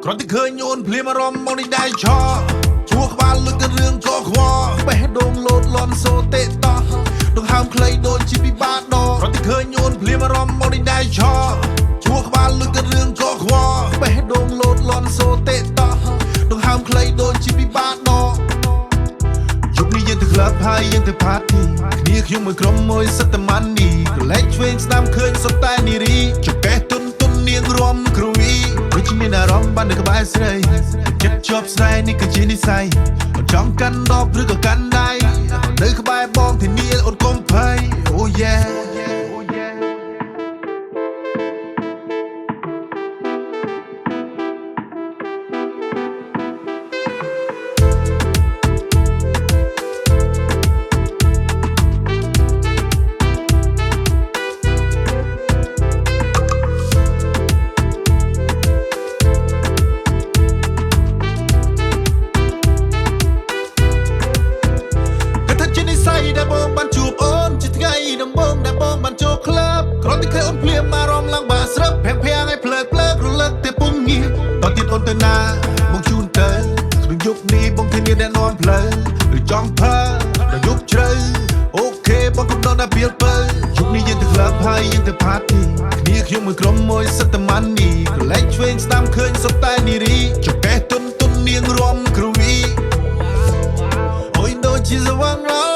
គ្រាន់តែឃើញអូនភ្លាមអារម្មណ៍មកនេះដែរឆោជួក្បាលលឹកទៅរឿងកខ្វល់បេះដូងលោតលន់សូតេតោះដងហើមខ្លីដូចជាពិបាកដកគ្រាន់តែឃើញអូនភ្លាមអារម្មណ៍មកនេះដែរឆោជួក្បាលលឹកទៅរឿងកខ្វល់បេះដូងលោតលន់សូតេតោះដងហើមខ្លីដូចជាពិបាកដកយប់នេះយើងទៅក្លាប់ហើយយើងទៅផាទីគ្នាខ្ញុំមួយក្រុមមួយសិតតែម៉ាន់នេះកលែកឆ្វេងស្ដាំឃើញសុទ្ធតែនារីចកេះទុននាងរំគ្រូវីដូចមានអារម្មណ៍បាននៅក្បែរស្រីចិត្តជាប់ស្នេហ៍នេះគឺជានិស្ស័យអូនចង់កាន់ដបឬក៏កាន់ដៃនៅក្បែរបងធានាអូនកុំភ័យអូយេដែលបងបានជួបអូនជាថ្ងៃដំបូងដែលបងបានចូលក្លាប់គ្រាន់តែឃើញអូនភ្លាមអារម្មណ៍ឡើងបាក់ស្រាប់ភាំងឲ្យភ្លើករលឹកតែពុំងាតទៀតអូនទៅណាបងជូនទៅក្នុងយប់នេះបងធានាតែនាំផ្លូវឬចង់ផើដល់យប់ជ្រៅអូខេបងកុំដល់តែពីលពើយប់នេះយើងទៅក្លាប់ហើយយើងទៅផាទីគ្នាខ្ញុំមួយក្រុមមួយសិតតែម៉ាន់នេះកលែកឆ្វេងស្ដាំឃើញសុទ្ធតែនារីចកេះទុននាងរំគ្រូវីអូយដូចជាសវណ្ណ